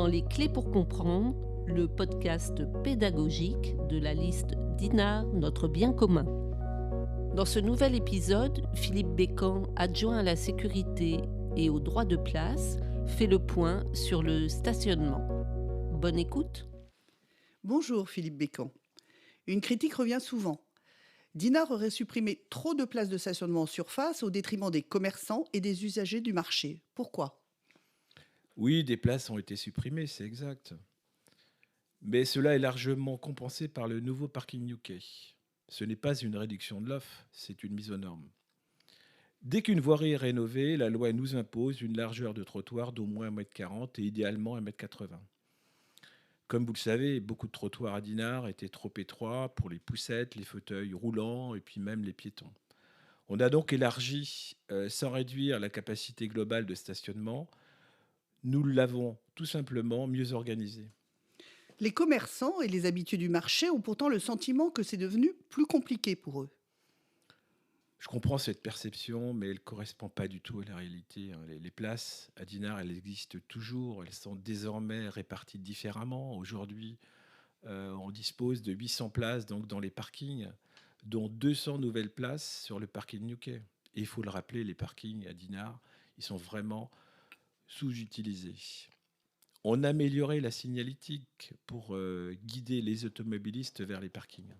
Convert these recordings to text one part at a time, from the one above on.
dans Les Clés pour comprendre, le podcast pédagogique de la liste Dinard, notre bien commun. Dans ce nouvel épisode, Philippe Bécan, adjoint à la sécurité et au droit de place, fait le point sur le stationnement. Bonne écoute. Bonjour Philippe Bécan. Une critique revient souvent. Dinard aurait supprimé trop de places de stationnement en surface au détriment des commerçants et des usagers du marché. Pourquoi ? Oui, des places ont été supprimées, c'est exact. Mais cela est largement compensé par le nouveau parking UK. Ce n'est pas une réduction de l'offre, c'est une mise aux normes. Dès qu'une voirie est rénovée, la loi nous impose une largeur de trottoir d'au moins 1,40 m et idéalement 1,80 m. Comme vous le savez, beaucoup de trottoirs à Dinard étaient trop étroits pour les poussettes, les fauteuils roulants et puis même les piétons. On a donc élargi, sans réduire la capacité globale de stationnement. Nous l'avons tout simplement mieux organisé. Les commerçants et les habitués du marché ont pourtant le sentiment que c'est devenu plus compliqué pour eux. Je comprends cette perception, mais elle ne correspond pas du tout à la réalité. Les places à Dinard, elles existent toujours. Elles sont désormais réparties différemment. Aujourd'hui, on dispose de 800 places donc, dans les parkings, dont 200 nouvelles places sur le parking Newquay. Et il faut le rappeler, les parkings à Dinard, ils sont vraiment sous-utilisés. On a amélioré la signalétique pour guider les automobilistes vers les parkings.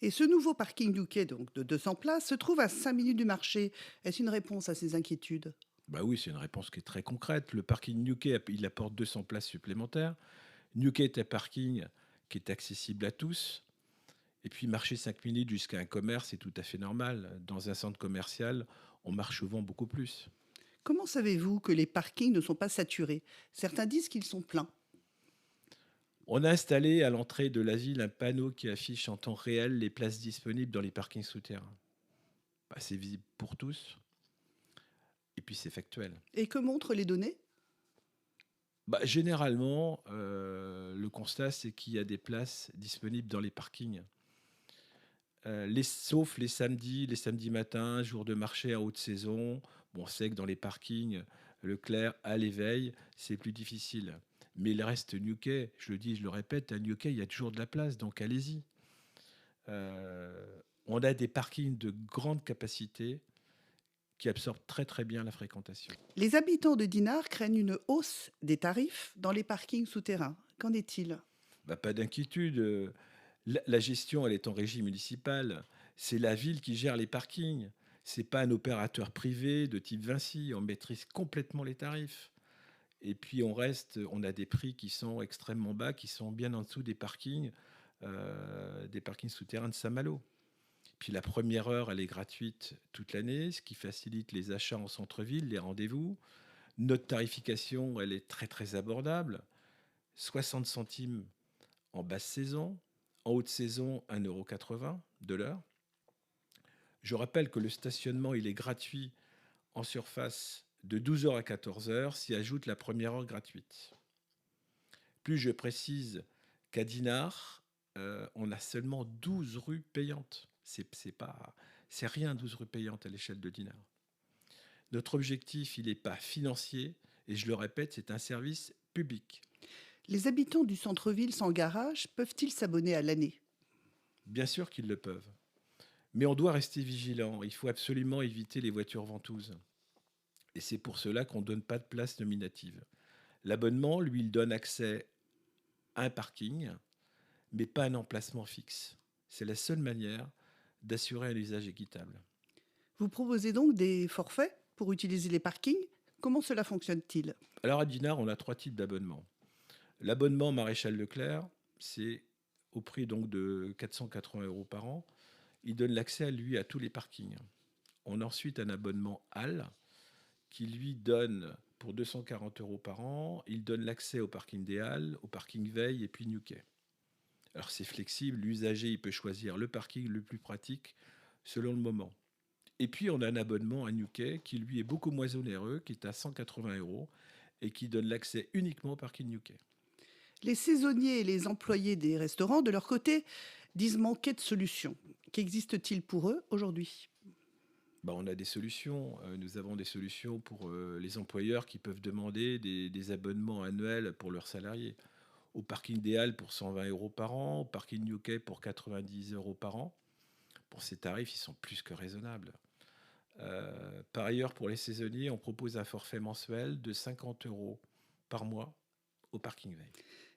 Et ce nouveau parking UK, donc de 200 places, se trouve à 5 minutes du marché. Est-ce une réponse à ces inquiétudes ? Bah oui, c'est une réponse qui est très concrète. Le parking Newquay, il apporte 200 places supplémentaires. Newquay est un parking qui est accessible à tous. Et puis marcher 5 minutes jusqu'à un commerce, c'est tout à fait normal. Dans un centre commercial, on marche souvent beaucoup plus. Comment savez-vous que les parkings ne sont pas saturés ? Certains disent qu'ils sont pleins. On a installé à l'entrée de la ville un panneau qui affiche en temps réel les places disponibles dans les parkings souterrains. Bah, c'est visible pour tous. Et puis c'est factuel. Et que montrent les données ? Bah, généralement, le constat, c'est qu'il y a des places disponibles dans les parkings. Sauf les samedis matins, jours de marché à haute saison. Bon, on sait que dans les parkings, Leclerc, à l'éveil, c'est plus difficile. Mais il reste Newquay, je le dis, je le répète, à Newquay, il y a toujours de la place, donc allez-y. On a des parkings de grande capacité qui absorbent très très bien la fréquentation. Les habitants de Dinard craignent une hausse des tarifs dans les parkings souterrains. Qu'en est-il ? Bah, pas d'inquiétude. La gestion, elle est en régie municipale. C'est la ville qui gère les parkings. C'est pas un opérateur privé de type Vinci. On maîtrise complètement les tarifs. Et puis on a des prix qui sont extrêmement bas, qui sont bien en dessous des parkings souterrains de Saint-Malo. Puis la première heure, elle est gratuite toute l'année, ce qui facilite les achats en centre-ville, les rendez-vous. Notre tarification, elle est très très abordable. 60 centimes en basse saison, en haute saison, 1,80 € de l'heure. Je rappelle que le stationnement, il est gratuit en surface de 12h à 14h, s'y ajoute la première heure gratuite. Plus je précise qu'à Dinard, on a seulement 12 rues payantes. C'est rien 12 rues payantes à l'échelle de Dinard. Notre objectif, il n'est pas financier, et je le répète, c'est un service public. Les habitants du centre-ville sans garage peuvent-ils s'abonner à l'année ? Bien sûr qu'ils le peuvent. Mais on doit rester vigilant. Il faut absolument éviter les voitures ventouses. Et c'est pour cela qu'on ne donne pas de place nominative. L'abonnement, lui, il donne accès à un parking, mais pas un emplacement fixe. C'est la seule manière d'assurer un usage équitable. Vous proposez donc des forfaits pour utiliser les parkings ? Comment cela fonctionne-t-il ? Alors à Dinard, on a 3 types d'abonnements. L'abonnement Maréchal Leclerc, c'est au prix donc de 480 € par an. Il donne l'accès à tous les parkings. On a ensuite un abonnement Halle qui lui donne pour 240 € par an. Il donne l'accès au parking des Halles, au parking Veille et puis Newquay. Alors c'est flexible, l'usager il peut choisir le parking le plus pratique selon le moment. Et puis on a un abonnement à Newquay qui lui est beaucoup moins onéreux, qui est à 180 € et qui donne l'accès uniquement au parking Newquay. Les saisonniers et les employés des restaurants, de leur côté, disent manquer de solutions. Qu'existe-t-il pour eux aujourd'hui ? On a des solutions. Nous avons des solutions pour les employeurs qui peuvent demander des abonnements annuels pour leurs salariés. Au parking des Halles pour 120 euros par an, au parking New Quay pour 90 euros par an. Pour ces tarifs, ils sont plus que raisonnables. Par ailleurs, pour les saisonniers, on propose un forfait mensuel de 50 euros par mois au parking Veil.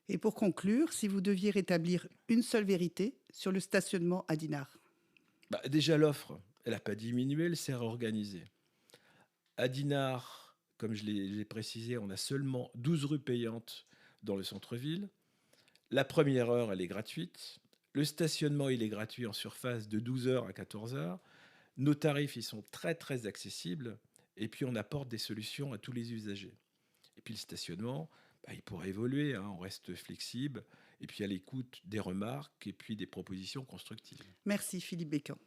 Et pour conclure, si vous deviez rétablir une seule vérité sur le stationnement à Dinard. Déjà, l'offre, elle n'a pas diminué, elle s'est réorganisée. À Dinard, comme je l'ai précisé, on a seulement 12 rues payantes dans le centre-ville. La première heure, elle est gratuite. Le stationnement, il est gratuit en surface de 12h à 14h. Nos tarifs, ils sont très, très accessibles. Et puis, on apporte des solutions à tous les usagers. Et puis, le stationnement, il pourra évoluer. On reste flexible. Et puis, à l'écoute des remarques et puis des propositions constructives. Merci Philippe Bécan.